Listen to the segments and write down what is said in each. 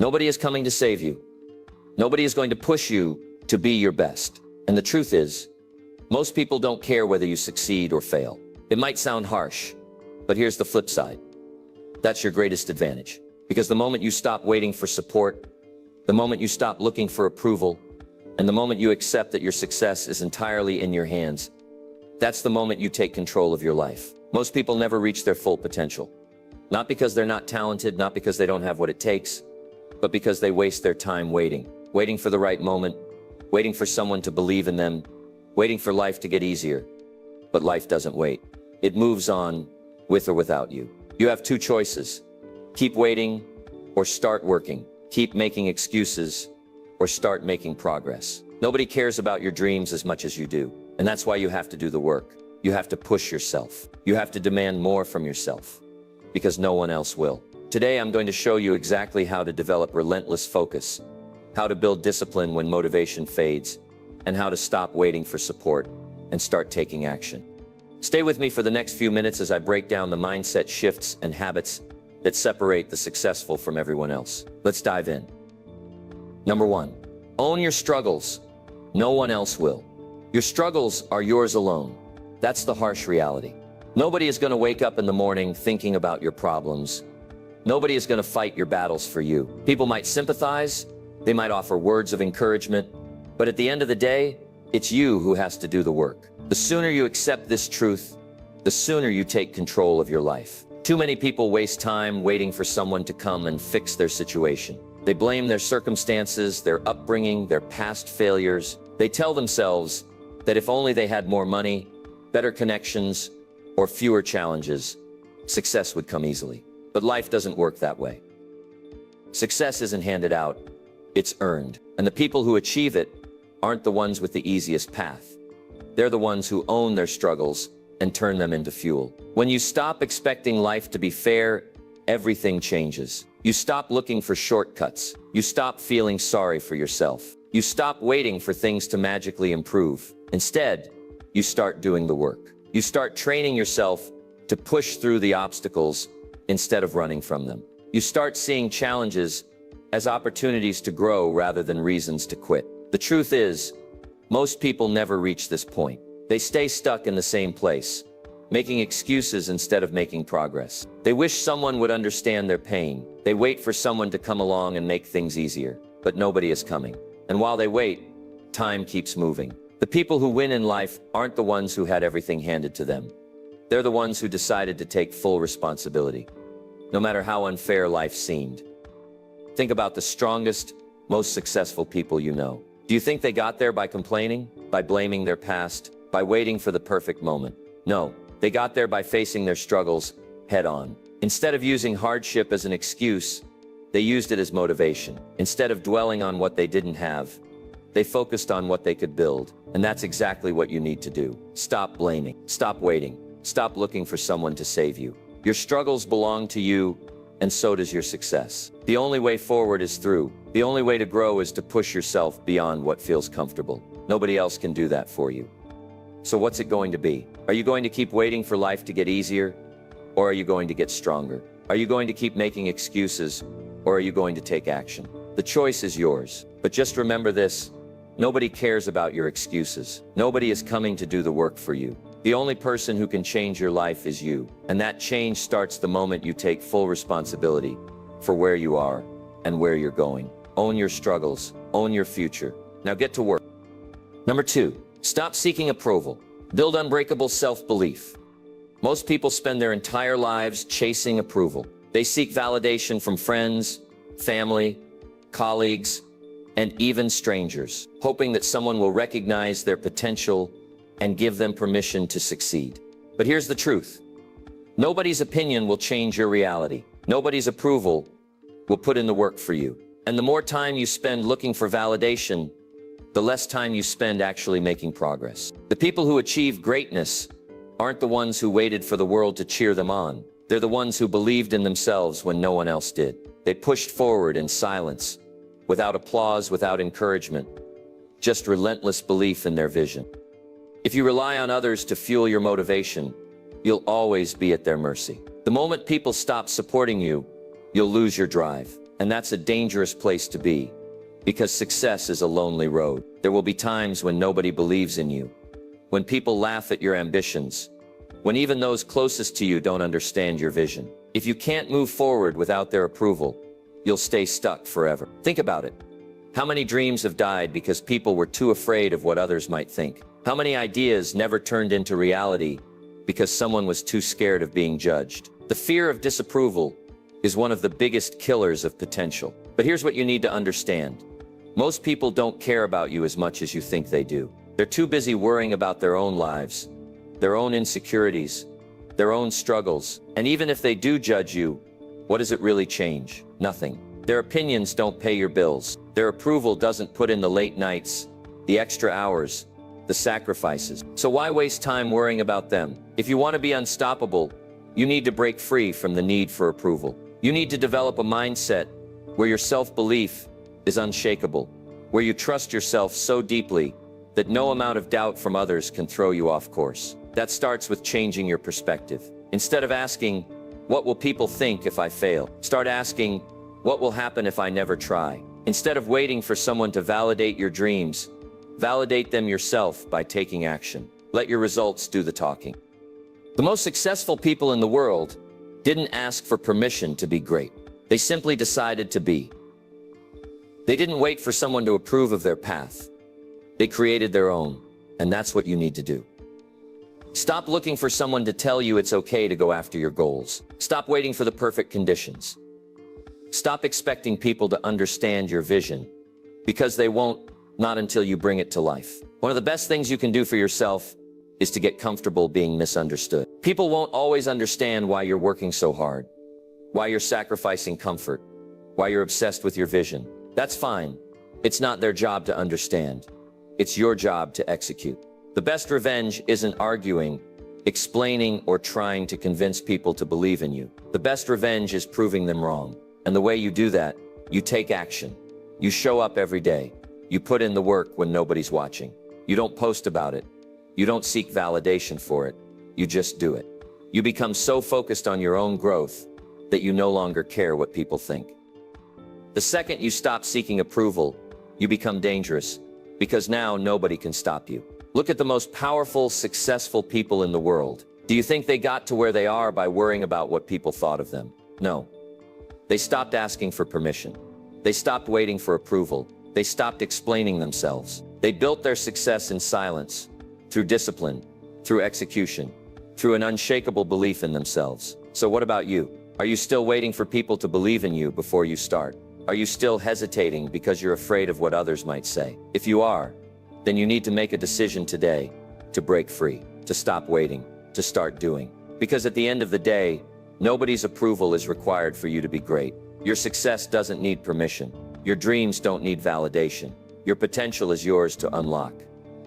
Nobody is coming to save you. Nobody is going to push you to be your best. And the truth is, most people don't care whether you succeed or fail. It might sound harsh, but here's the flip side. That's your greatest advantage. Because the moment you stop waiting for support, the moment you stop looking for approval, and the moment you accept that your success is entirely in your hands, that's the moment you take control of your life. Most people never reach their full potential. Not because they're not talented, not because they don't have what it takes, but because they waste their time waiting for the right moment, waiting for someone to believe in them, waiting for life to get easier. But life doesn't wait. It moves on, with or without you. You have two choices. Keep waiting or start working. Keep making excuses or start making progress. Nobody cares about your dreams as much as you do. And that's why you have to do the work. You have to push yourself. You have to demand more from yourself. Because no one else will. Today I'm going to show you exactly how to develop relentless focus, how to build discipline when motivation fades, and how to stop waiting for support and start taking action. Stay with me for the next few minutes as I break down the mindset shifts and habits that separate the successful from everyone else. Let's dive in. Number 1, own your struggles. No one else will. Your struggles are yours alone. That's the harsh reality. Nobody is going to wake up in the morning thinking about your problems. Nobody is going to fight your battles for you. People might sympathize, they might offer words of encouragement, but at the end of the day, it's you who has to do the work. The sooner you accept this truth, the sooner you take control of your life. Too many people waste time waiting for someone to come and fix their situation. They blame their circumstances, their upbringing, their past failures. They tell themselves that if only they had more money, better connections, or fewer challenges, success would come easily. But life doesn't work that way. Success isn't handed out, it's earned. And the people who achieve it aren't the ones with the easiest path. They're the ones who own their struggles and turn them into fuel. When you stop expecting life to be fair, everything changes. You stop looking for shortcuts. You stop feeling sorry for yourself. You stop waiting for things to magically improve. Instead, you start doing the work. You start training yourself to push through the obstacles instead of running from them. You start seeing challenges as opportunities to grow rather than reasons to quit. The truth is, most people never reach this point. They stay stuck in the same place, making excuses instead of making progress. They wish someone would understand their pain. They wait for someone to come along and make things easier, but nobody is coming. And while they wait, time keeps moving. The people who win in life aren't the ones who had everything handed to them. They're the ones who decided to take full responsibility, no matter how unfair life seemed. Think about the strongest, most successful people you know. Do you think they got there by complaining, by blaming their past, by waiting for the perfect moment? No, they got there by facing their struggles head on. Instead of using hardship as an excuse, they used it as motivation. Instead of dwelling on what they didn't have, they focused on what they could build. And that's exactly what you need to do. Stop blaming. Stop waiting. Stop looking for someone to save you. Your struggles belong to you, and so does your success. The only way forward is through. The only way to grow is to push yourself beyond what feels comfortable. Nobody else can do that for you. So what's it going to be? Are you going to keep waiting for life to get easier? Or are you going to get stronger? Are you going to keep making excuses? Or are you going to take action? The choice is yours. But just remember this. Nobody cares about your excuses. Nobody is coming to do the work for you. The only person who can change your life is you. And that change starts the moment you take full responsibility for where you are and where you're going. Own your struggles. Own your future. Now get to work. Number 2, stop seeking approval. Build unbreakable self-belief. Most people spend their entire lives chasing approval. They seek validation from friends, family, colleagues, and even strangers, hoping that someone will recognize their potential and give them permission to succeed. But here's the truth. Nobody's opinion will change your reality. Nobody's approval will put in the work for you. And the more time you spend looking for validation, the less time you spend actually making progress. The people who achieve greatness aren't the ones who waited for the world to cheer them on. They're the ones who believed in themselves when no one else did. They pushed forward in silence, without applause, without encouragement, just relentless belief in their vision. If you rely on others to fuel your motivation, you'll always be at their mercy. The moment people stop supporting you, you'll lose your drive. And that's a dangerous place to be, because success is a lonely road. There will be times when nobody believes in you, when people laugh at your ambitions, when even those closest to you don't understand your vision. If you can't move forward without their approval, you'll stay stuck forever. Think about it. How many dreams have died because people were too afraid of what others might think? How many ideas never turned into reality because someone was too scared of being judged? The fear of disapproval is one of the biggest killers of potential. But here's what you need to understand. Most people don't care about you as much as you think they do. They're too busy worrying about their own lives, their own insecurities, their own struggles. And even if they do judge you, what does it really change? Nothing. Their opinions don't pay your bills. Their approval doesn't put in the late nights, the extra hours, the sacrifices. So why waste time worrying about them? If you want to be unstoppable, you need to break free from the need for approval. You need to develop a mindset where your self-belief is unshakable, where you trust yourself so deeply that no amount of doubt from others can throw you off course. That starts with changing your perspective. Instead of asking, "What will people think if I fail?" Start asking, "What will happen if I never try?" Instead of waiting for someone to validate your dreams, validate them yourself by taking action. Let your results do the talking. The most successful people in the world didn't ask for permission to be great. They simply decided to be. They didn't wait for someone to approve of their path. They created their own, and that's what you need to do. Stop looking for someone to tell you it's okay to go after your goals. Stop waiting for the perfect conditions. Stop expecting people to understand your vision, because they won't, not until you bring it to life. One of the best things you can do for yourself is to get comfortable being misunderstood. People won't always understand why you're working so hard, why you're sacrificing comfort, why you're obsessed with your vision. That's fine. It's not their job to understand. It's your job to execute. The best revenge isn't arguing, explaining, or trying to convince people to believe in you. The best revenge is proving them wrong. And the way you do that, you take action. You show up every day. You put in the work when nobody's watching. You don't post about it. You don't seek validation for it. You just do it. You become so focused on your own growth that you no longer care what people think. The second you stop seeking approval, you become dangerous, because now nobody can stop you. Look at the most powerful, successful people in the world. Do you think they got to where they are by worrying about what people thought of them? No. They stopped asking for permission. They stopped waiting for approval. They stopped explaining themselves. They built their success in silence, through discipline, through execution, through an unshakable belief in themselves. So what about you? Are you still waiting for people to believe in you before you start? Are you still hesitating because you're afraid of what others might say? If you are, then you need to make a decision today to break free, to stop waiting, to start doing. Because at the end of the day, nobody's approval is required for you to be great. Your success doesn't need permission. Your dreams don't need validation. Your potential is yours to unlock.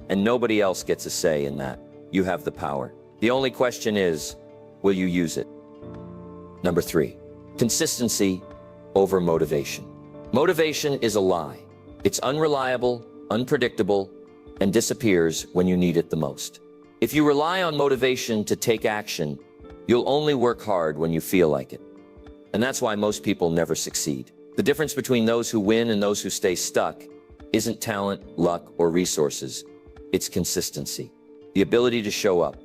And nobody else gets a say in that. You have the power. The only question is, will you use it? Number 3, consistency over motivation. Motivation is a lie. It's unreliable, unpredictable, and disappears when you need it the most. If you rely on motivation to take action, you'll only work hard when you feel like it. And that's why most people never succeed. The difference between those who win and those who stay stuck isn't talent, luck, or resources. It's consistency. The ability to show up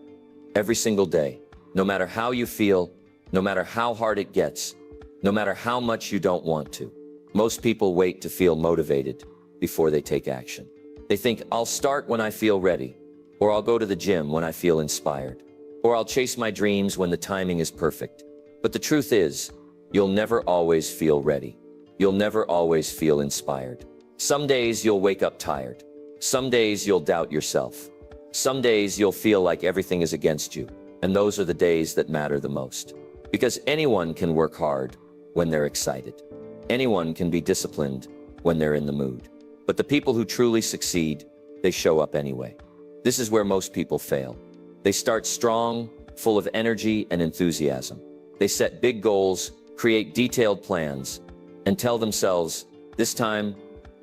every single day, no matter how you feel, no matter how hard it gets, no matter how much you don't want to. Most people wait to feel motivated before they take action. They think, I'll start when I feel ready, or I'll go to the gym when I feel inspired, or I'll chase my dreams when the timing is perfect. But the truth is, you'll never always feel ready. You'll never always feel inspired. Some days you'll wake up tired. Some days you'll doubt yourself. Some days you'll feel like everything is against you. And those are the days that matter the most. Because anyone can work hard when they're excited. Anyone can be disciplined when they're in the mood. But the people who truly succeed, they show up anyway. This is where most people fail. They start strong, full of energy and enthusiasm. They set big goals, create detailed plans, and tell themselves, this time,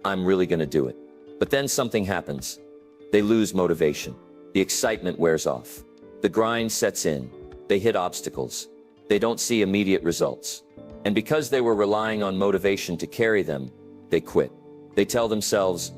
I'm really going to do it. But then something happens. They lose motivation. The excitement wears off. The grind sets in. They hit obstacles. They don't see immediate results. And because they were relying on motivation to carry them, they quit. They tell themselves,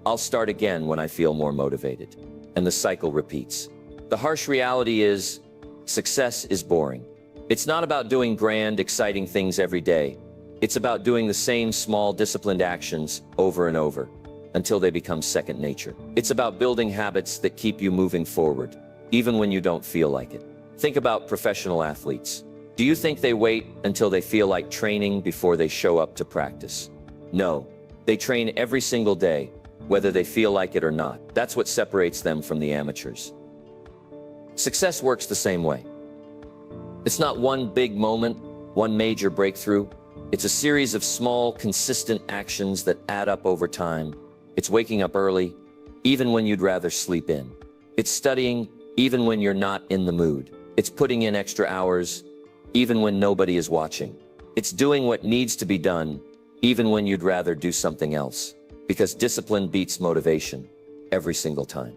I'll start again when I feel more motivated. And the cycle repeats. The harsh reality is, success is boring. It's not about doing grand, exciting things every day. It's about doing the same small, disciplined actions over and over until they become second nature. It's about building habits that keep you moving forward, even when you don't feel like it. Think about professional athletes. Do you think they wait until they feel like training before they show up to practice? No, they train every single day, whether they feel like it or not. That's what separates them from the amateurs. Success works the same way. It's not one big moment, one major breakthrough. It's a series of small, consistent actions that add up over time. It's waking up early, even when you'd rather sleep in. It's studying, even when you're not in the mood. It's putting in extra hours, even when nobody is watching. It's doing what needs to be done, even when you'd rather do something else. Because discipline beats motivation every single time.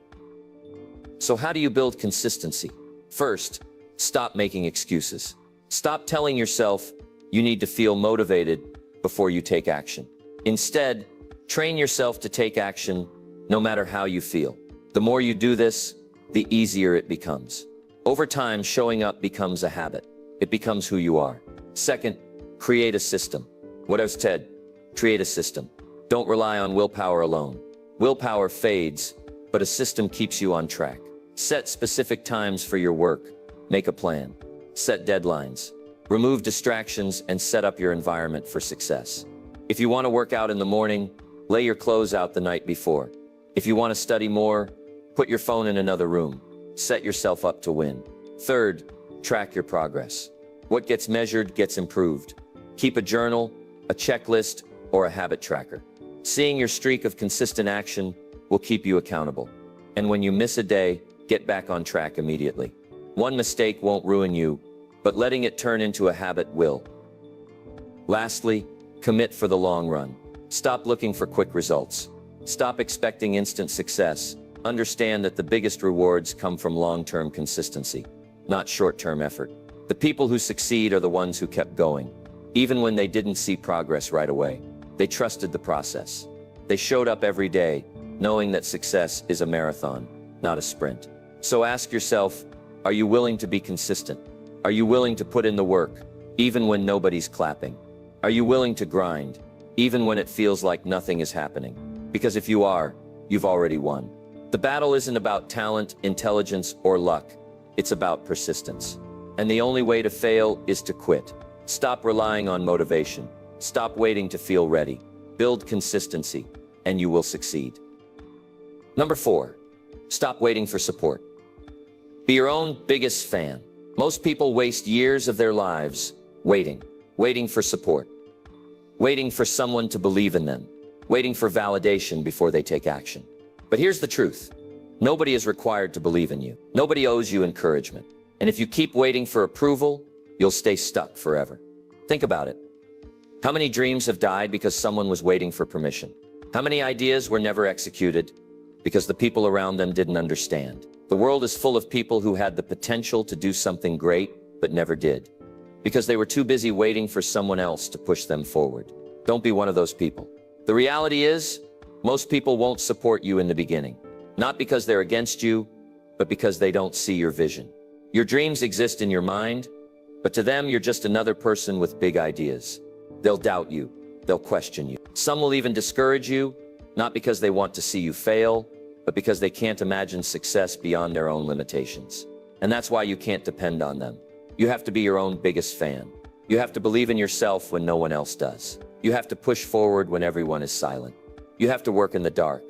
So how do you build consistency? First, stop making excuses. Stop telling yourself you need to feel motivated before you take action. Instead, train yourself to take action no matter how you feel. The more you do this, the easier it becomes. Over time, showing up becomes a habit. It becomes who you are. Second, create a system. What else, Ted? Create a system. Don't rely on willpower alone. Willpower fades, but a system keeps you on track. Set specific times for your work. Make a plan. Set deadlines. Remove distractions and set up your environment for success. If you want to work out in the morning, lay your clothes out the night before. If you want to study more, put your phone in another room. Set yourself up to win. Third, track your progress. What gets measured gets improved. Keep a journal, a checklist, or a habit tracker. Seeing your streak of consistent action will keep you accountable. And when you miss a day, get back on track immediately. One mistake won't ruin you, but letting it turn into a habit will. Lastly, commit for the long run. Stop looking for quick results. Stop expecting instant success. Understand that the biggest rewards come from long-term consistency, not short-term effort. The people who succeed are the ones who kept going, even when they didn't see progress right away. They trusted the process. They showed up every day, knowing that success is a marathon, not a sprint. So ask yourself, are you willing to be consistent? Are you willing to put in the work, even when nobody's clapping? Are you willing to grind, even when it feels like nothing is happening? Because if you are, you've already won. The battle isn't about talent, intelligence, or luck. It's about persistence. And the only way to fail is to quit. Stop relying on motivation. Stop waiting to feel ready. Build consistency, and you will succeed. Number 4, stop waiting for support. Be your own biggest fan. Most people waste years of their lives waiting for support, waiting for someone to believe in them, waiting for validation before they take action. But here's the truth. Nobody is required to believe in you. Nobody owes you encouragement. And if you keep waiting for approval, you'll stay stuck forever. Think about it. How many dreams have died because someone was waiting for permission? How many ideas were never executed because the people around them didn't understand? The world is full of people who had the potential to do something great, but never did, because they were too busy waiting for someone else to push them forward. Don't be one of those people. The reality is, most people won't support you in the beginning, not because they're against you, but because they don't see your vision. Your dreams exist in your mind, but to them, you're just another person with big ideas. They'll doubt you. They'll question you. Some will even discourage you, not because they want to see you fail, but because they can't imagine success beyond their own limitations. And that's why you can't depend on them. You have to be your own biggest fan. You have to believe in yourself when no one else does. You have to push forward when everyone is silent. You have to work in the dark,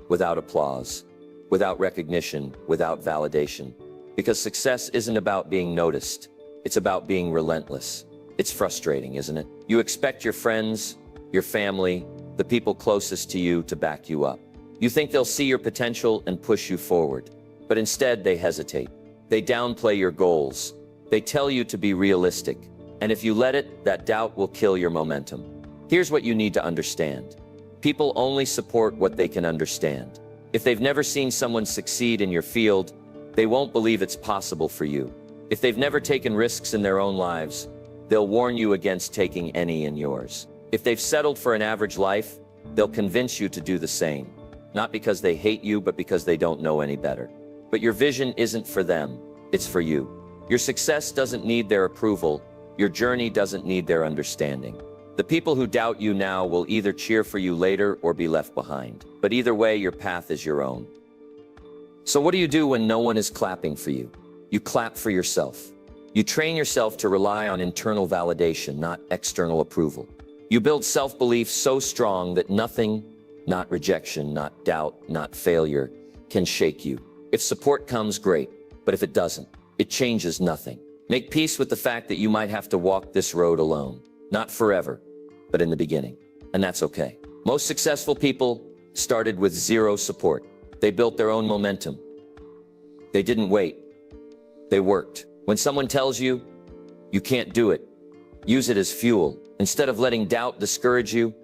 without applause, without recognition, without validation. Because success isn't about being noticed. It's about being relentless. It's frustrating, isn't it? You expect your friends, your family, the people closest to you to back you up. You think they'll see your potential and push you forward. But instead, they hesitate. They downplay your goals. They tell you to be realistic. And if you let it, that doubt will kill your momentum. Here's what you need to understand. People only support what they can understand. If they've never seen someone succeed in your field, they won't believe it's possible for you. If they've never taken risks in their own lives, they'll warn you against taking any in yours. If they've settled for an average life, they'll convince you to do the same. Not because they hate you, but because they don't know any better. But your vision isn't for them, it's for you. Your success doesn't need their approval. Your journey doesn't need their understanding. The people who doubt you now will either cheer for you later or be left behind. But either way, your path is your own. So what do you do when no one is clapping for you? You clap for yourself. You train yourself to rely on internal validation, not external approval. You build self-belief so strong that nothing, not rejection, not doubt, not failure, can shake you. If support comes, great. But if it doesn't, it changes nothing. Make peace with the fact that you might have to walk this road alone. Not forever, but in the beginning. And that's okay. Most successful people started with zero support. They built their own momentum. They didn't wait. They worked. When someone tells you, you can't do it, use it as fuel. Instead of letting doubt discourage you,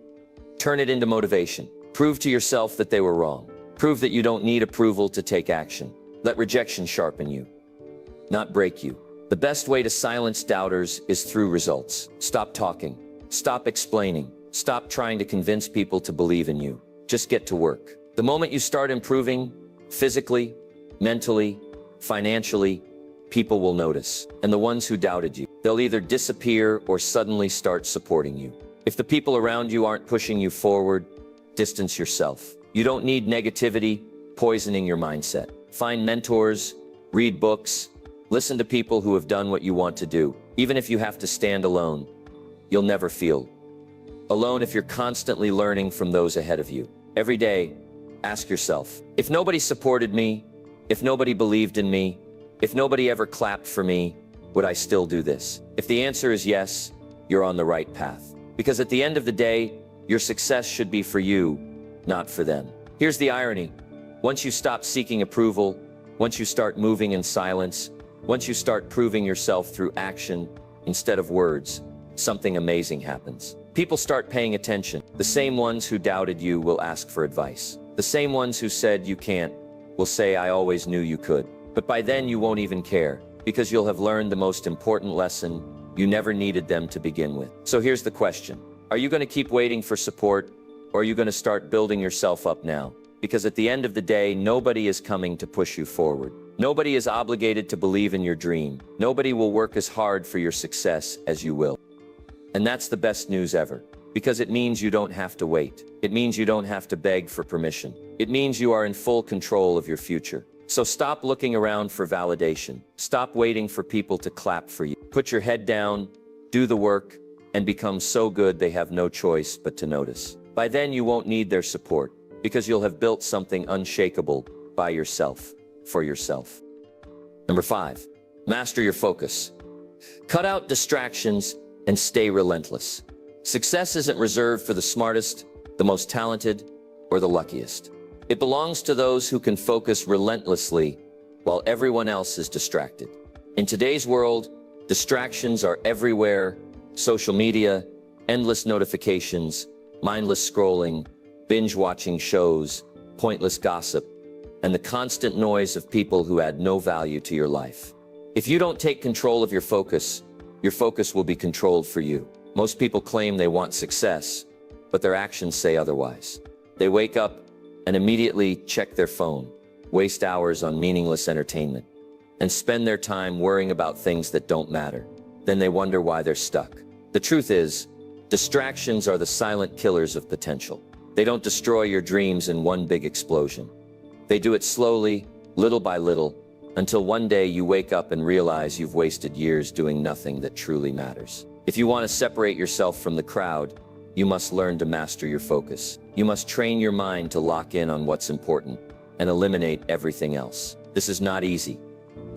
turn it into motivation. Prove to yourself that they were wrong. Prove that you don't need approval to take action. Let rejection sharpen you, not break you. The best way to silence doubters is through results. Stop talking. Stop explaining. Stop trying to convince people to believe in you. Just get to work. The moment you start improving, physically, mentally, financially, people will notice. And the ones who doubted you, they'll either disappear or suddenly start supporting you. If the people around you aren't pushing you forward, distance yourself. You don't need negativity poisoning your mindset. Find mentors, read books, listen to people who have done what you want to do. Even if you have to stand alone, you'll never feel alone if you're constantly learning from those ahead of you. Every day, ask yourself, if nobody supported me, if nobody believed in me, if nobody ever clapped for me, would I still do this? If the answer is yes, you're on the right path. Because at the end of the day, your success should be for you, not for them. Here's the irony. Once you stop seeking approval, once you start moving in silence, once you start proving yourself through action instead of words, something amazing happens. People start paying attention. The same ones who doubted you will ask for advice. The same ones who said you can't will say, I always knew you could. But by then you won't even care, because you'll have learned the most important lesson: you never needed them to begin with. So here's the question. Are you going to keep waiting for support, or are you going to start building yourself up now? Because at the end of the day, nobody is coming to push you forward. Nobody is obligated to believe in your dream. Nobody will work as hard for your success as you will. And that's the best news ever, because it means you don't have to wait. It means you don't have to beg for permission. It means you are in full control of your future. So stop looking around for validation. Stop waiting for people to clap for you. Put your head down, do the work, and become so good they have no choice but to notice. By then you won't need their support, because you'll have built something unshakable by yourself, for yourself. Number 5, master your focus. Cut out distractions and stay relentless. Success isn't reserved for the smartest, the most talented, or the luckiest. It belongs to those who can focus relentlessly while everyone else is distracted. In today's world, distractions are everywhere: social media, endless notifications, mindless scrolling, binge-watching shows, pointless gossip, and the constant noise of people who add no value to your life. If you don't take control of your focus will be controlled for you. Most people claim they want success, but their actions say otherwise. They wake up and immediately check their phone, waste hours on meaningless entertainment, and spend their time worrying about things that don't matter. Then they wonder why they're stuck. The truth is, distractions are the silent killers of potential. They don't destroy your dreams in one big explosion. They do it slowly, little by little, until one day you wake up and realize you've wasted years doing nothing that truly matters. If you want to separate yourself from the crowd, you must learn to master your focus. You must train your mind to lock in on what's important and eliminate everything else. This is not easy.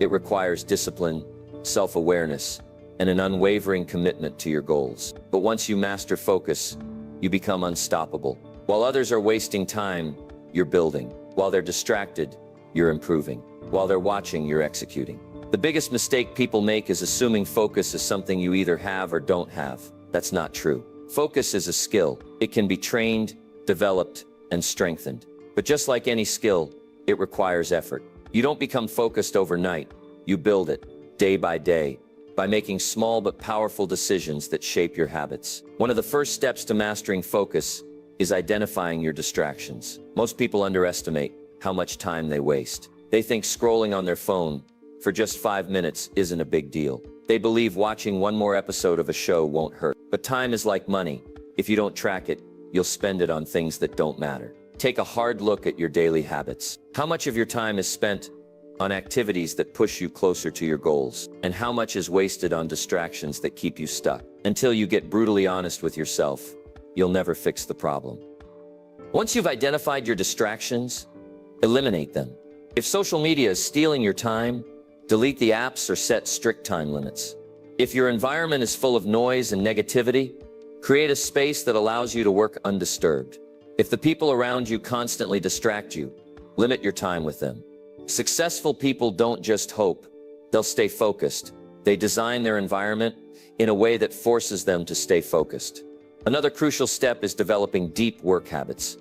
It requires discipline, self-awareness, and an unwavering commitment to your goals. But once you master focus, you become unstoppable. While others are wasting time, you're building. While they're distracted, you're improving. While they're watching, you're executing. The biggest mistake people make is assuming focus is something you either have or don't have. That's not true. Focus is a skill. It can be trained, developed, and strengthened. But just like any skill, it requires effort. You don't become focused overnight. You build it, day by day, by making small but powerful decisions that shape your habits. One of the first steps to mastering focus is identifying your distractions. Most people underestimate how much time they waste. They think scrolling on their phone for just 5 minutes isn't a big deal. They believe watching one more episode of a show won't hurt. But time is like money. If you don't track it, you'll spend it on things that don't matter. Take a hard look at your daily habits. How much of your time is spent on activities that push you closer to your goals? And how much is wasted on distractions that keep you stuck? Until you get brutally honest with yourself, you'll never fix the problem. Once you've identified your distractions, eliminate them. If social media is stealing your time, delete the apps or set strict time limits. If your environment is full of noise and negativity, create a space that allows you to work undisturbed. If the people around you constantly distract you, limit your time with them. Successful people don't just hope, they'll stay focused. They design their environment in a way that forces them to stay focused. Another crucial step is developing deep work habits.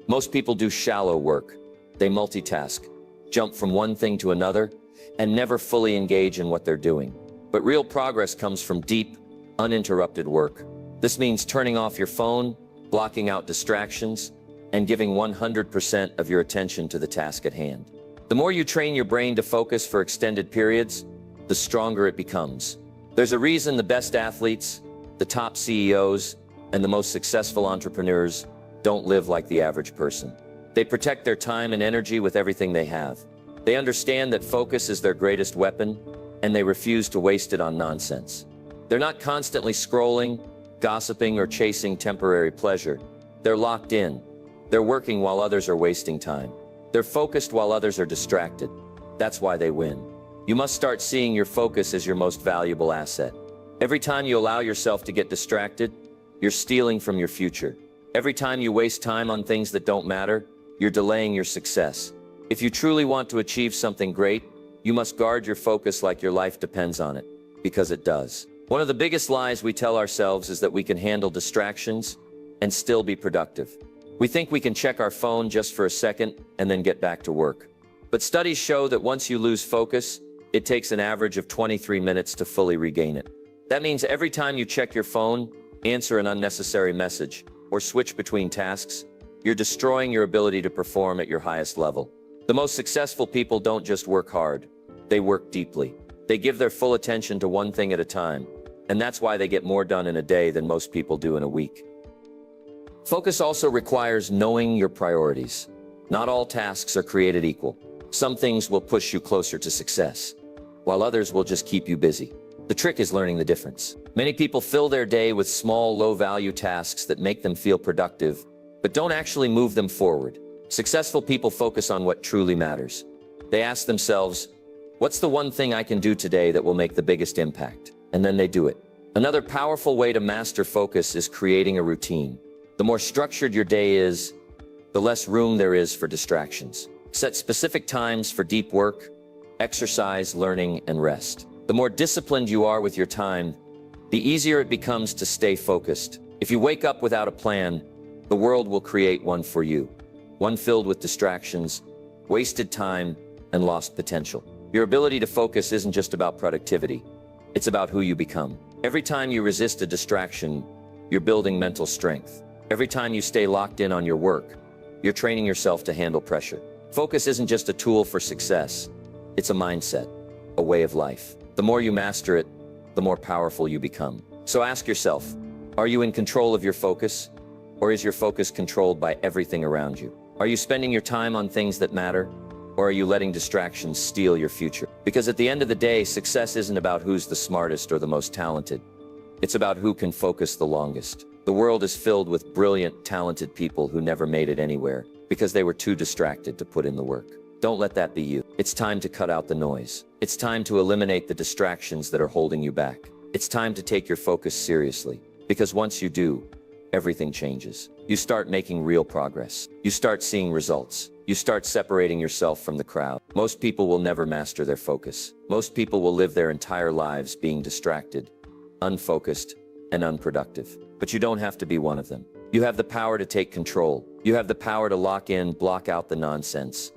Most people do shallow work. They multitask, jump from one thing to another, and never fully engage in what they're doing. But real progress comes from deep, uninterrupted work. This means turning off your phone, blocking out distractions, and giving 100% of your attention to the task at hand. The more you train your brain to focus for extended periods, the stronger it becomes. There's a reason the best athletes, the top CEOs, and the most successful entrepreneurs don't live like the average person. They protect their time and energy with everything they have. They understand that focus is their greatest weapon, and they refuse to waste it on nonsense. They're not constantly scrolling, gossiping, or chasing temporary pleasure. They're locked in. They're working while others are wasting time. They're focused while others are distracted. That's why they win. You must start seeing your focus as your most valuable asset. Every time you allow yourself to get distracted, you're stealing from your future. Every time you waste time on things that don't matter, you're delaying your success. If you truly want to achieve something great, you must guard your focus like your life depends on it, because it does. One of the biggest lies we tell ourselves is that we can handle distractions and still be productive. We think we can check our phone just for a second and then get back to work. But studies show that once you lose focus, it takes an average of 23 minutes to fully regain it. That means every time you check your phone, answer an unnecessary message, or switch between tasks, you're destroying your ability to perform at your highest level. The most successful people don't just work hard, they work deeply. They give their full attention to one thing at a time, and that's why they get more done in a day than most people do in a week. Focus also requires knowing your priorities. Not all tasks are created equal. Some things will push you closer to success, while others will just keep you busy. The trick is learning the difference. Many people fill their day with small, low-value tasks that make them feel productive, but don't actually move them forward. Successful people focus on what truly matters. They ask themselves, what's the one thing I can do today that will make the biggest impact? And then they do it. Another powerful way to master focus is creating a routine. The more structured your day is, the less room there is for distractions. Set specific times for deep work, exercise, learning, and rest. The more disciplined you are with your time, the easier it becomes to stay focused. If you wake up without a plan, the world will create one for you. One filled with distractions, wasted time, and lost potential. Your ability to focus isn't just about productivity. It's about who you become. Every time you resist a distraction, you're building mental strength. Every time you stay locked in on your work, you're training yourself to handle pressure. Focus isn't just a tool for success. It's a mindset, a way of life. The more you master it, the more powerful you become. So ask yourself, are you in control of your focus? Or is your focus controlled by everything around you? Are you spending your time on things that matter? Or are you letting distractions steal your future? Because at the end of the day, success isn't about who's the smartest or the most talented. It's about who can focus the longest. The world is filled with brilliant, talented people who never made it anywhere because they were too distracted to put in the work. Don't let that be you. It's time to cut out the noise. It's time to eliminate the distractions that are holding you back. It's time to take your focus seriously, because once you do, everything changes. You start making real progress. You start seeing results. You start separating yourself from the crowd. Most people will never master their focus. Most people will live their entire lives being distracted, unfocused, and unproductive. But you don't have to be one of them. You have the power to take control. You have the power to lock in, block out the nonsense,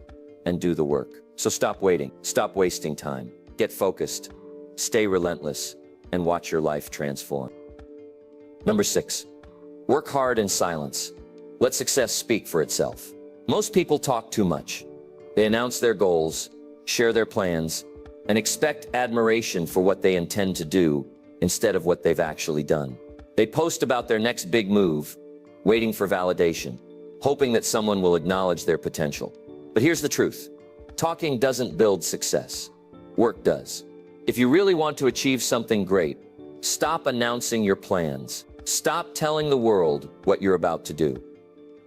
and do the work. So stop waiting. Stop wasting time. Get focused. Stay relentless. and watch your life transform. Number 6, work hard in silence. Let success speak for itself. Most people talk too much. They announce their goals, share their plans, and expect admiration for what they intend to do instead of what they've actually done. They post about their next big move, waiting for validation, hoping that someone will acknowledge their potential. But here's the truth. Talking doesn't build success. Work does. If you really want to achieve something great, stop announcing your plans. Stop telling the world what you're about to do.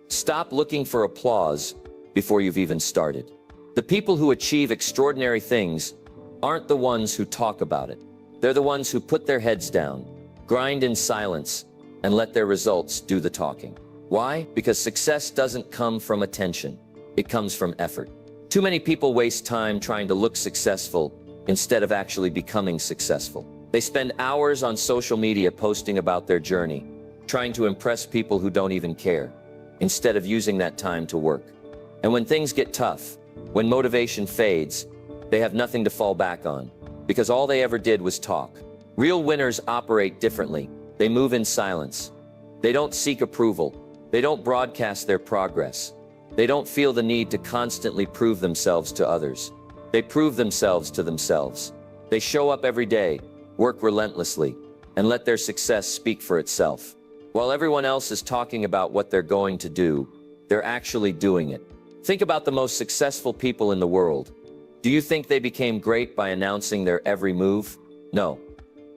Stop looking for applause before you've even started. The people who achieve extraordinary things aren't the ones who talk about it. They're the ones who put their heads down, grind in silence, and let their results do the talking. Why? Because success doesn't come from attention. It comes from effort. Too many people waste time trying to look successful instead of actually becoming successful. They spend hours on social media posting about their journey, trying to impress people who don't even care, instead of using that time to work. And when things get tough, when motivation fades, they have nothing to fall back on, because all they ever did was talk. Real winners operate differently. They move in silence. They don't seek approval. They don't broadcast their progress. They don't feel the need to constantly prove themselves to others. They prove themselves to themselves. They show up every day, work relentlessly, and let their success speak for itself. While everyone else is talking about what they're going to do, they're actually doing it. Think about the most successful people in the world. Do you think they became great by announcing their every move? No.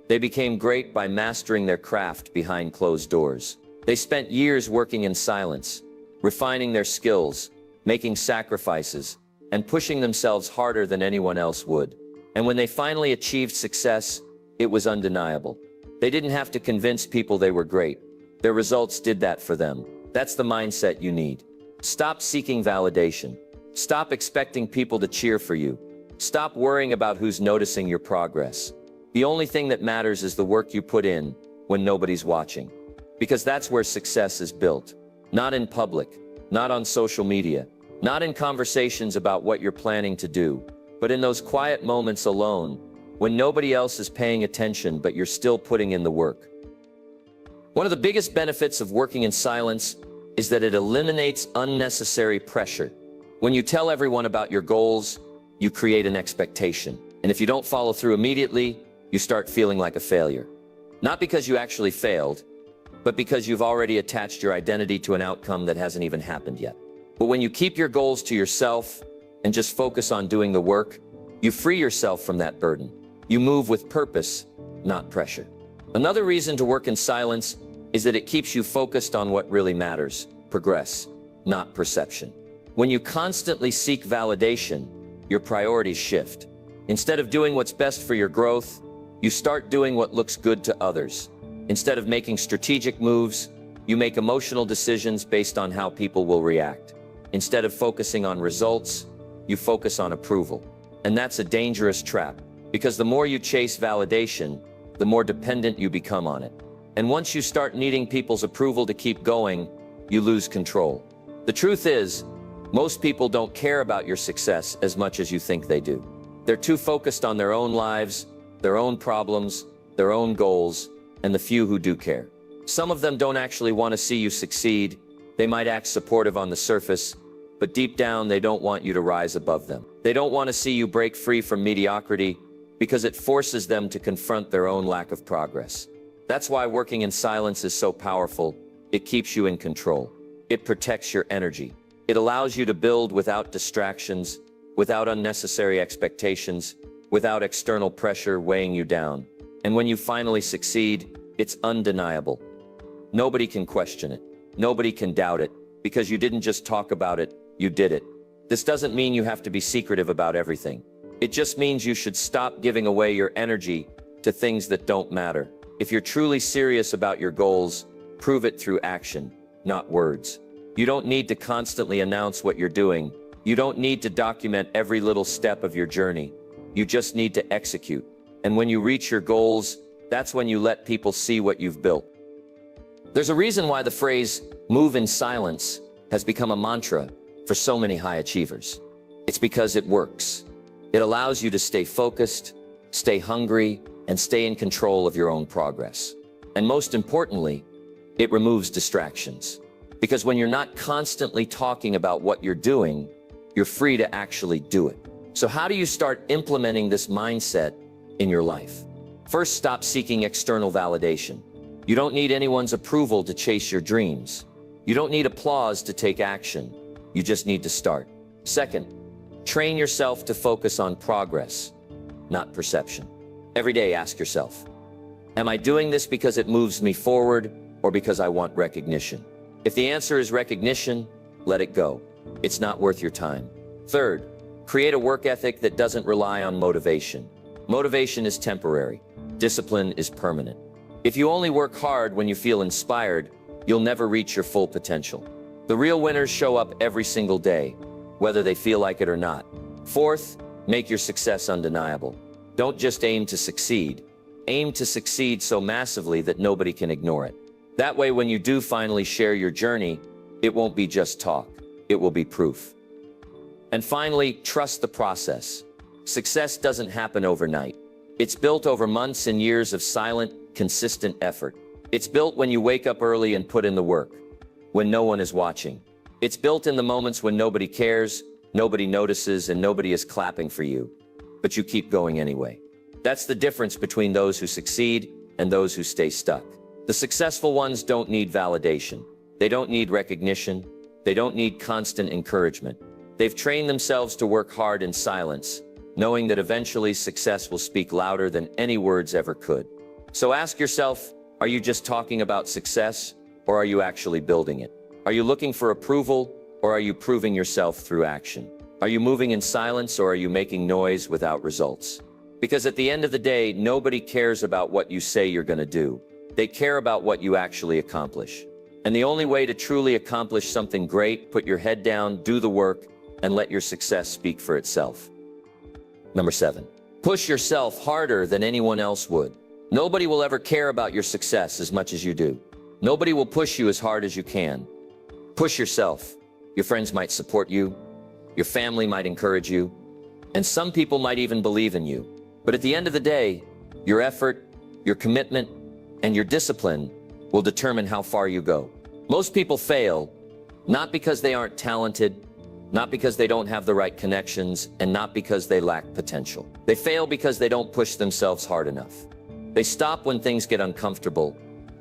They became great by mastering their craft behind closed doors. They spent years working in silence, refining their skills, making sacrifices, and pushing themselves harder than anyone else would. And when they finally achieved success, it was undeniable. They didn't have to convince people they were great. Their results did that for them. That's the mindset you need. Stop seeking validation. Stop expecting people to cheer for you. Stop worrying about who's noticing your progress. The only thing that matters is the work you put in when nobody's watching. Because that's where success is built. Not in public, not on social media, not in conversations about what you're planning to do, but in those quiet moments alone, when nobody else is paying attention but you're still putting in the work. One of the biggest benefits of working in silence is that it eliminates unnecessary pressure. When you tell everyone about your goals, you create an expectation. And if you don't follow through immediately, you start feeling like a failure. Not because you actually failed, but because you've already attached your identity to an outcome that hasn't even happened yet. But when you keep your goals to yourself and just focus on doing the work, you free yourself from that burden. You move with purpose, not pressure. Another reason to work in silence is that it keeps you focused on what really matters, progress, not perception. When you constantly seek validation, your priorities shift. Instead of doing what's best for your growth, you start doing what looks good to others. Instead of making strategic moves, you make emotional decisions based on how people will react. Instead of focusing on results, you focus on approval. And that's a dangerous trap, because the more you chase validation, the more dependent you become on it. And once you start needing people's approval to keep going, you lose control. The truth is, most people don't care about your success as much as you think they do. They're too focused on their own lives, their own problems, their own goals, and the few who do care. Some of them don't actually want to see you succeed. They might act supportive on the surface, but deep down they don't want you to rise above them. They don't want to see you break free from mediocrity because it forces them to confront their own lack of progress. That's why working in silence is so powerful. It keeps you in control. It protects your energy. It allows you to build without distractions, without unnecessary expectations, without external pressure weighing you down. And when you finally succeed, it's undeniable. Nobody can question it. Nobody can doubt it, because you didn't just talk about it, you did it. This doesn't mean you have to be secretive about everything. It just means you should stop giving away your energy to things that don't matter. If you're truly serious about your goals, prove it through action, not words. You don't need to constantly announce what you're doing. You don't need to document every little step of your journey. You just need to execute. And when you reach your goals, that's when you let people see what you've built. There's a reason why the phrase, "move in silence," has become a mantra for so many high achievers. It's because it works. It allows you to stay focused, stay hungry, and stay in control of your own progress. And most importantly, it removes distractions. Because when you're not constantly talking about what you're doing, you're free to actually do it. So how do you start implementing this mindset in your life? First, stop seeking external validation. You don't need anyone's approval to chase your dreams. You don't need applause to take action. You just need to start. Second, train yourself to focus on progress, not perception. Every day, ask yourself, am I doing this because it moves me forward or because I want recognition? If the answer is recognition, let it go. It's not worth your time. Third, create a work ethic that doesn't rely on motivation. Motivation is temporary. Discipline is permanent. If you only work hard when you feel inspired, you'll never reach your full potential. The real winners show up every single day, whether they feel like it or not. Fourth, make your success undeniable. Don't just aim to succeed. Aim to succeed so massively that nobody can ignore it. That way, when you do finally share your journey, it won't be just talk. It will be proof. And finally, trust the process. Success doesn't happen overnight. It's built over months and years of silent, consistent effort. It's built when you wake up early and put in the work, when no one is watching. It's built in the moments when nobody cares, nobody notices, and nobody is clapping for you. But you keep going anyway. That's the difference between those who succeed and those who stay stuck. The successful ones don't need validation. They don't need recognition. They don't need constant encouragement. They've trained themselves to work hard in silence, knowing that eventually success will speak louder than any words ever could. So ask yourself, are you just talking about success, or are you actually building it? Are you looking for approval, or are you proving yourself through action? Are you moving in silence, or are you making noise without results? Because at the end of the day, nobody cares about what you say you're going to do. They care about what you actually accomplish. And the only way to truly accomplish something great, put your head down, do the work, and let your success speak for itself. Number 7, push yourself harder than anyone else would. Nobody will ever care about your success as much as you do. Nobody will push you as hard as you can. Push yourself. Your friends might support you. Your family might encourage you. And some people might even believe in you. But at the end of the day, your effort, your commitment, and your discipline will determine how far you go. Most people fail, not because they aren't talented, not because they don't have the right connections, and not because they lack potential. They fail because they don't push themselves hard enough. They stop when things get uncomfortable.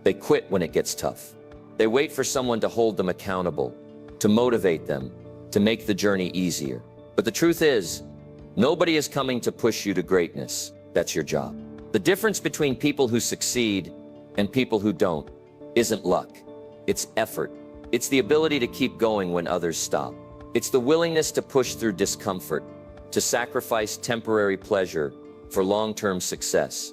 They quit when it gets tough. They wait for someone to hold them accountable, to motivate them, to make the journey easier. But the truth is, nobody is coming to push you to greatness. That's your job. The difference between people who succeed and people who don't isn't luck. It's effort. It's the ability to keep going when others stop. It's the willingness to push through discomfort, to sacrifice temporary pleasure for long-term success,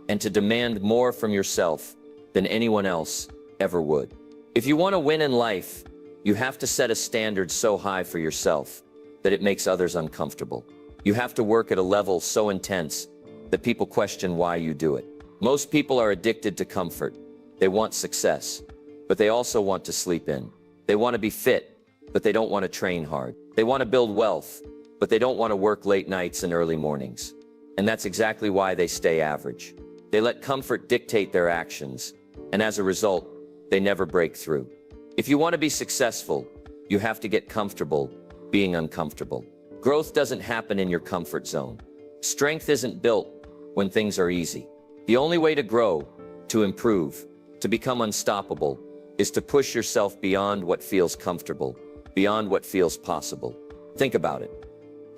and to demand more from yourself than anyone else ever would. If you want to win in life, you have to set a standard so high for yourself that it makes others uncomfortable. You have to work at a level so intense that people question why you do it. Most people are addicted to comfort. They want success, but they also want to sleep in. They want to be fit, but they don't want to train hard. They want to build wealth, but they don't want to work late nights and early mornings. And that's exactly why they stay average. They let comfort dictate their actions, and as a result, they never break through. If you want to be successful, you have to get comfortable being uncomfortable. Growth doesn't happen in your comfort zone. Strength isn't built when things are easy. The only way to grow, to improve, to become unstoppable, is to push yourself beyond what feels comfortable, beyond what feels possible. Think about it.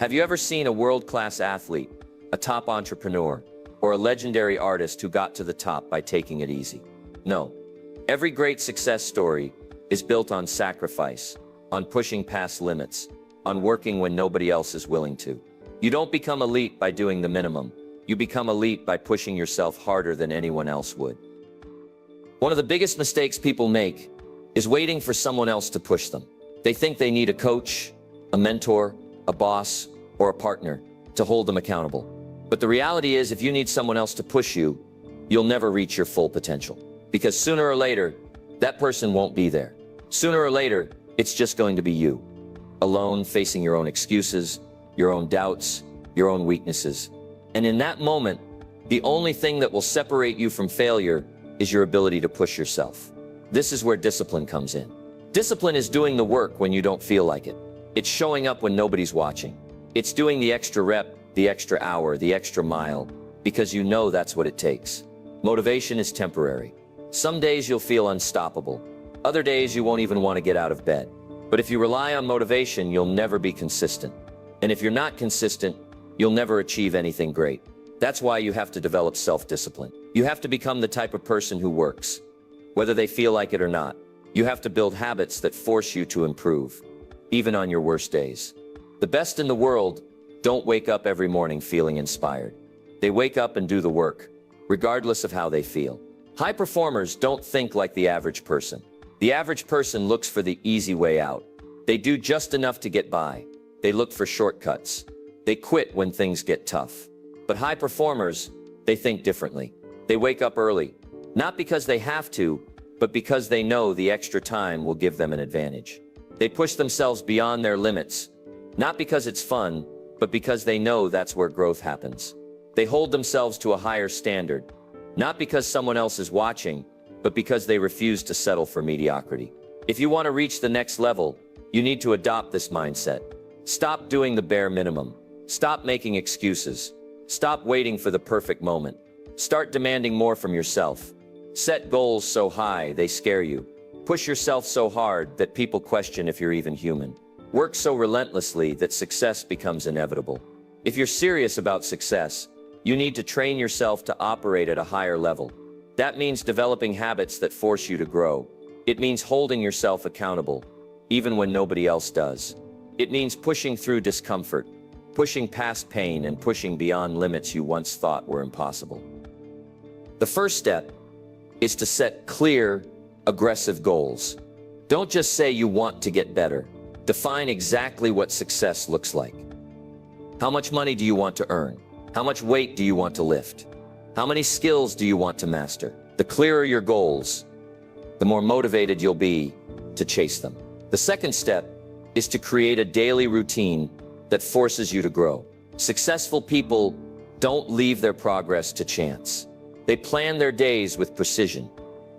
Have you ever seen a world-class athlete, a top entrepreneur, or a legendary artist who got to the top by taking it easy? No. Every great success story is built on sacrifice, on pushing past limits, on working when nobody else is willing to. You don't become elite by doing the minimum. You become elite by pushing yourself harder than anyone else would. One of the biggest mistakes people make is waiting for someone else to push them. They think they need a coach, a mentor, a boss, or a partner to hold them accountable. But the reality is, if you need someone else to push you, you'll never reach your full potential. Because sooner or later, that person won't be there. Sooner or later, it's just going to be you, alone, facing your own excuses, your own doubts, your own weaknesses. And in that moment, The only thing that will separate you from failure is your ability to push yourself. This is where discipline comes in. Discipline is doing the work when you don't feel like it. It's showing up when nobody's watching. It's doing the extra rep, the extra hour, the extra mile, because you know that's what it takes. Motivation is temporary. Some days you'll feel unstoppable. Other days you won't even want to get out of bed. But if you rely on motivation, you'll never be consistent. And if you're not consistent, you'll never achieve anything great. That's why you have to develop self-discipline. You have to become the type of person who works, whether they feel like it or not. You have to build habits that force you to improve, even on your worst days. The best in the world don't wake up every morning feeling inspired. They wake up and do the work, regardless of how they feel. High performers don't think like the average person. The average person looks for the easy way out. They do just enough to get by. They look for shortcuts. They quit when things get tough. But high performers, they think differently. They wake up early, not because they have to, but because they know the extra time will give them an advantage. They push themselves beyond their limits, not because it's fun, but because they know that's where growth happens. They hold themselves to a higher standard, not because someone else is watching, but because they refuse to settle for mediocrity. If you want to reach the next level, you need to adopt this mindset. Stop doing the bare minimum. Stop making excuses. Stop waiting for the perfect moment. Start demanding more from yourself. Set goals so high they scare you. Push yourself so hard that people question if you're even human. Work so relentlessly that success becomes inevitable. If you're serious about success, you need to train yourself to operate at a higher level. That means developing habits that force you to grow. It means holding yourself accountable, even when nobody else does. It means pushing through discomfort, pushing past pain, and pushing beyond limits you once thought were impossible. The first step is to set clear, aggressive goals. Don't just say you want to get better. Define exactly what success looks like. How much money do you want to earn? How much weight do you want to lift? How many skills do you want to master? The clearer your goals, the more motivated you'll be to chase them. The second step is to create a daily routine that forces you to grow. Successful people don't leave their progress to chance. They plan their days with precision.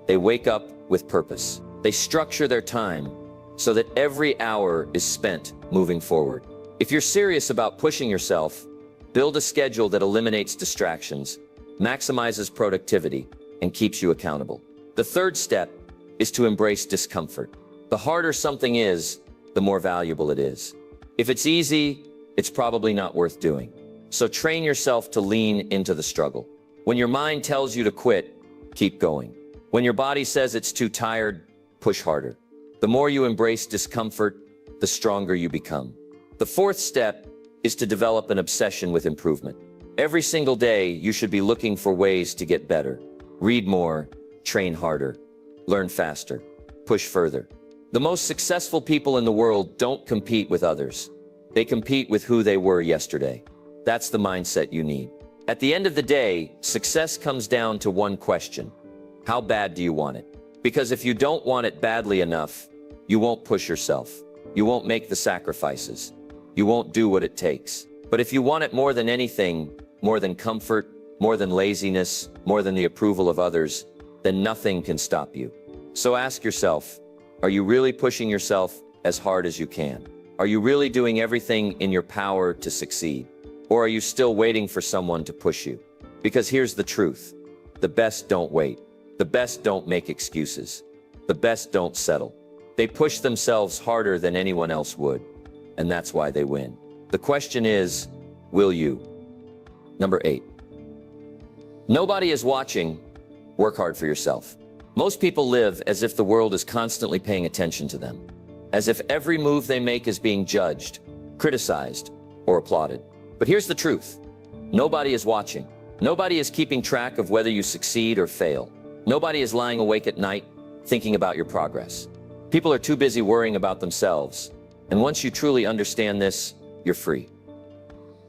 They wake up with purpose. They structure their time so that every hour is spent moving forward. If you're serious about pushing yourself, build a schedule that eliminates distractions, maximizes productivity, and keeps you accountable. The third step is to embrace discomfort. The harder something is, the more valuable it is. If it's easy, it's probably not worth doing. So train yourself to lean into the struggle. When your mind tells you to quit, keep going. When your body says it's too tired, push harder. The more you embrace discomfort, the stronger you become. The fourth step is to develop an obsession with improvement. Every single day, you should be looking for ways to get better. Read more, train harder, learn faster, push further. The most successful people in the world don't compete with others. They compete with who they were yesterday. That's the mindset you need. At the end of the day, success comes down to one question. How bad do you want it? Because if you don't want it badly enough, you won't push yourself. You won't make the sacrifices. You won't do what it takes. But if you want it more than anything, more than comfort, more than laziness, more than the approval of others, then nothing can stop you. So ask yourself, are you really pushing yourself as hard as you can? Are you really doing everything in your power to succeed? Or are you still waiting for someone to push you? Because here's the truth. The best don't wait. The best don't make excuses. The best don't settle. They push themselves harder than anyone else would. And that's why they win. The question is, will you? Number 8. Nobody is watching. Work hard for yourself. Most people live as if the world is constantly paying attention to them. As if every move they make is being judged, criticized, or applauded. But here's the truth. Nobody is watching. Nobody is keeping track of whether you succeed or fail. Nobody is lying awake at night thinking about your progress. People are too busy worrying about themselves. And once you truly understand this, you're free.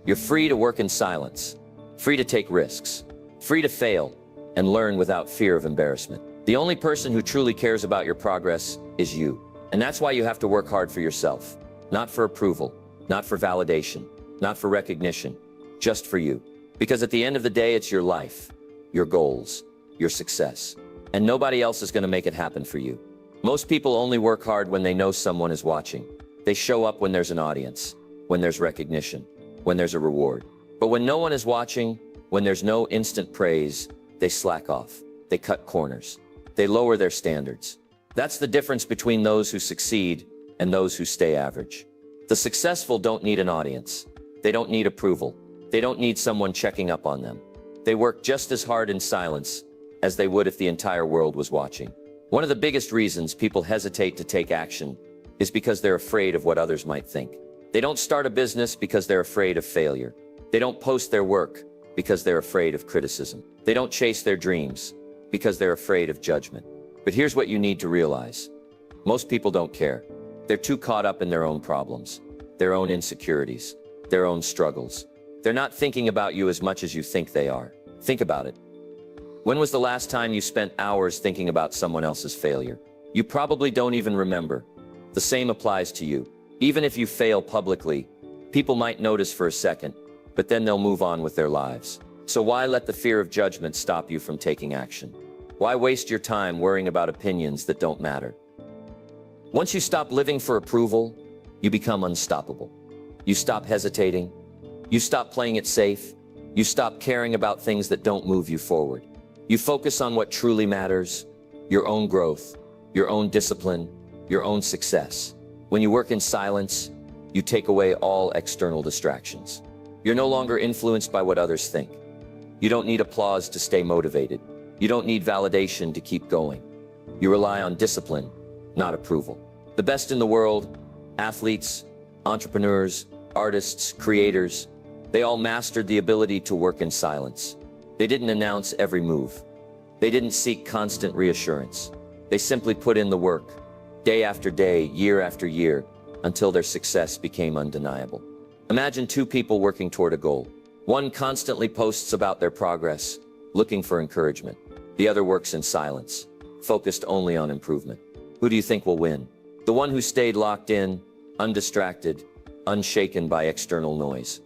You're free to work in silence, free to take risks, free to fail, and learn without fear of embarrassment. The only person who truly cares about your progress is you. And that's why you have to work hard for yourself. Not for approval, not for validation, not for recognition, just for you. Because at the end of the day, it's your life, your goals, your success. And nobody else is going to make it happen for you. Most people only work hard when they know someone is watching. They show up when there's an audience, when there's recognition, when there's a reward. But when no one is watching, when there's no instant praise, they slack off. They cut corners. They lower their standards. That's the difference between those who succeed and those who stay average. The successful don't need an audience. They don't need approval. They don't need someone checking up on them. They work just as hard in silence as they would if the entire world was watching. One of the biggest reasons people hesitate to take action is because they're afraid of what others might think. They don't start a business because they're afraid of failure. They don't post their work because they're afraid of criticism. They don't chase their dreams because they're afraid of judgment. But here's what you need to realize. Most people don't care. They're too caught up in their own problems, their own insecurities, their own struggles. They're not thinking about you as much as you think they are. Think about it. When was the last time you spent hours thinking about someone else's failure? You probably don't even remember. The same applies to you. Even if you fail publicly, people might notice for a second, but then they'll move on with their lives. So why let the fear of judgment stop you from taking action? Why waste your time worrying about opinions that don't matter? Once you stop living for approval, you become unstoppable. You stop hesitating. You stop playing it safe. You stop caring about things that don't move you forward. You focus on what truly matters, your own growth, your own discipline, your own success. When you work in silence, you take away all external distractions. You're no longer influenced by what others think. You don't need applause to stay motivated. You don't need validation to keep going. You rely on discipline, not approval. The best in the world, athletes, entrepreneurs, artists, creators, they all mastered the ability to work in silence. They didn't announce every move. They didn't seek constant reassurance. They simply put in the work, day after day, year after year, until their success became undeniable. Imagine two people working toward a goal. One constantly posts about their progress, looking for encouragement. The other works in silence, focused only on improvement. Who do you think will win? The one who stayed locked in, undistracted, unshaken by external noise.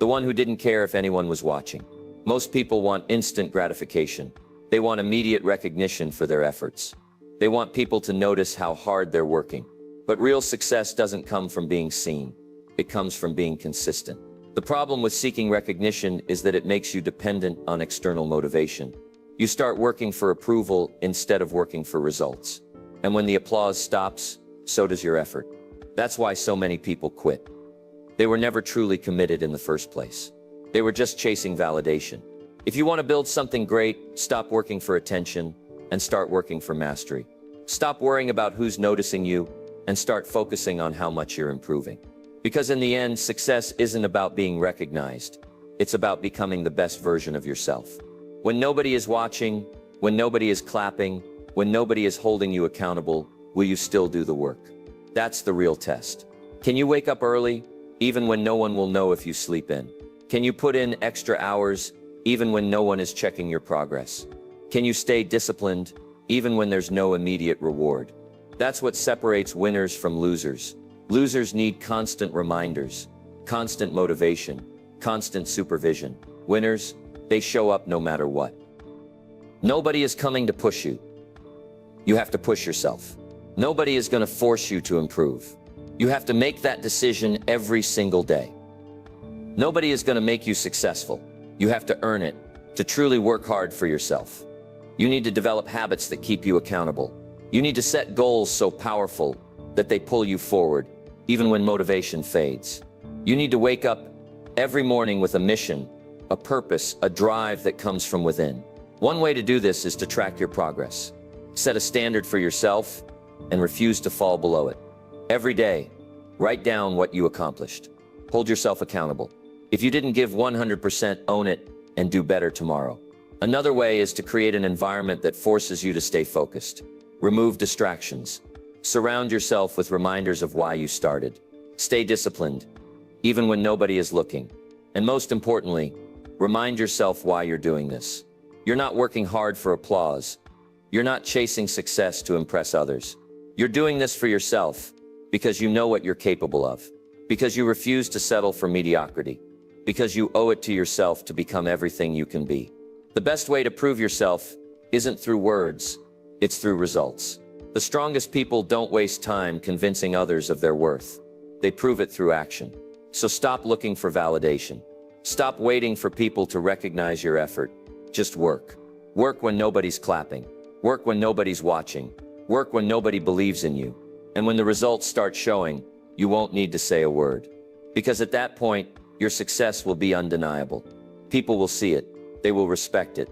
The one who didn't care if anyone was watching. Most people want instant gratification. They want immediate recognition for their efforts. They want people to notice how hard they're working. But real success doesn't come from being seen. It comes from being consistent. The problem with seeking recognition is that it makes you dependent on external motivation. You start working for approval instead of working for results. And when the applause stops, so does your effort. That's why so many people quit. They were never truly committed in the first place. They were just chasing validation. If you want to build something great, stop working for attention and start working for mastery. Stop worrying about who's noticing you and start focusing on how much you're improving. Because in the end, success isn't about being recognized. It's about becoming the best version of yourself. When nobody is watching, when nobody is clapping, when nobody is holding you accountable, will you still do the work? That's the real test. Can you wake up early, even when no one will know if you sleep in? Can you put in extra hours, even when no one is checking your progress? Can you stay disciplined, even when there's no immediate reward? That's what separates winners from losers. Losers need constant reminders, constant motivation, constant supervision. Winners, they show up no matter what. Nobody is coming to push you. You have to push yourself. Nobody is going to force you to improve. You have to make that decision every single day. Nobody is going to make you successful. You have to earn it, to truly work hard for yourself. You need to develop habits that keep you accountable. You need to set goals so powerful that they pull you forward, even when motivation fades. You need to wake up every morning with a mission, a purpose, a drive that comes from within. One way to do this is to track your progress. Set a standard for yourself and refuse to fall below it. Every day, write down what you accomplished. Hold yourself accountable. If you didn't give 100%, own it and do better tomorrow. Another way is to create an environment that forces you to stay focused. Remove distractions. Surround yourself with reminders of why you started. Stay disciplined, even when nobody is looking. And most importantly, remind yourself why you're doing this. You're not working hard for applause. You're not chasing success to impress others. You're doing this for yourself because you know what you're capable of. Because you refuse to settle for mediocrity. because you owe it to yourself to become everything you can be. The best way to prove yourself isn't through words, it's through results. The strongest people don't waste time convincing others of their worth. They prove it through action. So stop looking for validation. Stop waiting for people to recognize your effort. Just work. Work when nobody's clapping. Work when nobody's watching. Work when nobody believes in you. And when the results start showing, you won't need to say a word. Because at that point, your success will be undeniable. People will see it. They will respect it.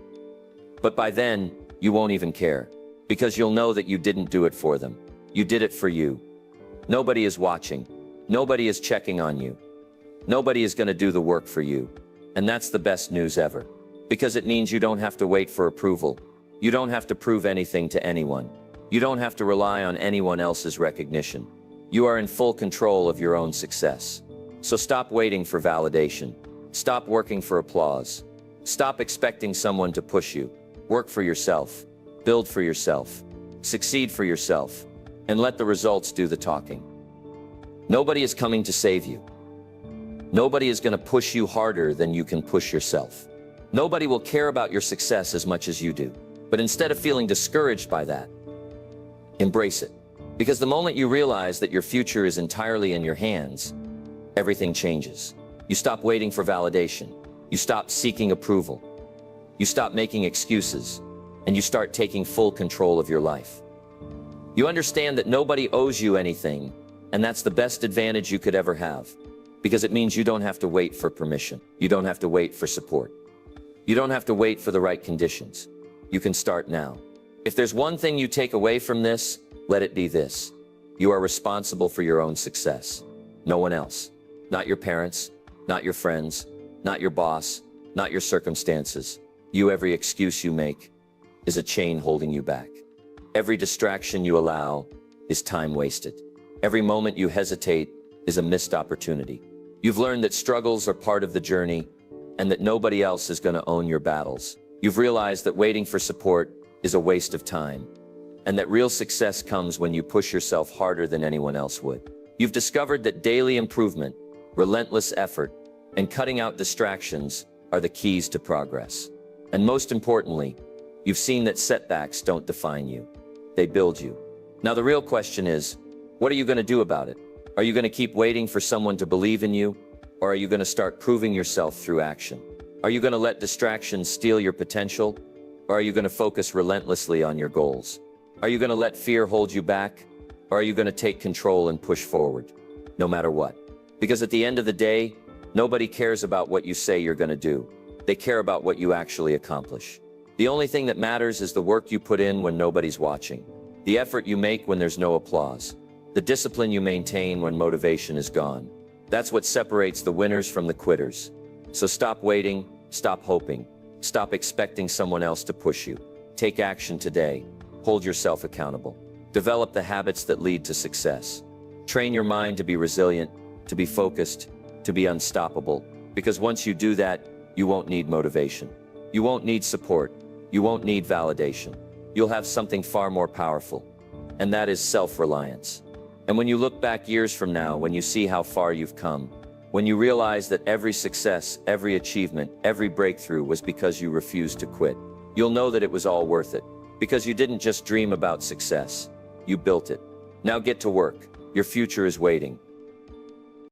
But by then, you won't even care. Because you'll know that you didn't do it for them. You did it for you. Nobody is watching. Nobody is checking on you. Nobody is going to do the work for you. And that's the best news ever. Because it means you don't have to wait for approval. You don't have to prove anything to anyone. You don't have to rely on anyone else's recognition. You are in full control of your own success. So stop waiting for validation. Stop working for applause. Stop expecting someone to push you. Work for yourself. Build for yourself. Succeed for yourself. And let the results do the talking. Nobody is coming to save you. Nobody is going to push you harder than you can push yourself. Nobody will care about your success as much as you do. But instead of feeling discouraged by that, embrace it. Because the moment you realize that your future is entirely in your hands, everything changes. You stop waiting for validation. You stop seeking approval. You stop making excuses. And you start taking full control of your life. You understand that nobody owes you anything, and that's the best advantage you could ever have. Because it means you don't have to wait for permission. You don't have to wait for support. You don't have to wait for the right conditions. You can start now. If there's one thing you take away from this, let it be this. You are responsible for your own success. No one else. Not your parents, not your friends, not your boss, not your circumstances. Every excuse you make is a chain holding you back. Every distraction you allow is time wasted. Every moment you hesitate is a missed opportunity. You've learned that struggles are part of the journey and that nobody else is going to own your battles. You've realized that waiting for support is a waste of time and that real success comes when you push yourself harder than anyone else would. You've discovered that daily improvement, relentless effort, and cutting out distractions are the keys to progress. And most importantly, you've seen that setbacks don't define you. They build you. Now the real question is, what are you going to do about it? Are you going to keep waiting for someone to believe in you? Or are you going to start proving yourself through action? Are you going to let distractions steal your potential? Or are you going to focus relentlessly on your goals? Are you going to let fear hold you back? Or are you going to take control and push forward, no matter what? Because at the end of the day, nobody cares about what you say you're going to do. They care about what you actually accomplish. The only thing that matters is the work you put in when nobody's watching, the effort you make when there's no applause, the discipline you maintain when motivation is gone. That's what separates the winners from the quitters. So stop waiting, stop hoping, stop expecting someone else to push you. Take action today. Hold yourself accountable. Develop the habits that lead to success. Train your mind to be resilient, to be focused, to be unstoppable. Because once you do that, you won't need motivation. You won't need support. You won't need validation. You'll have something far more powerful, and that is self-reliance. And when you look back years from now, when you see how far you've come, when you realize that every success, every achievement, every breakthrough was because you refused to quit, you'll know that it was all worth it. Because you didn't just dream about success, you built it. Now get to work. Your future is waiting.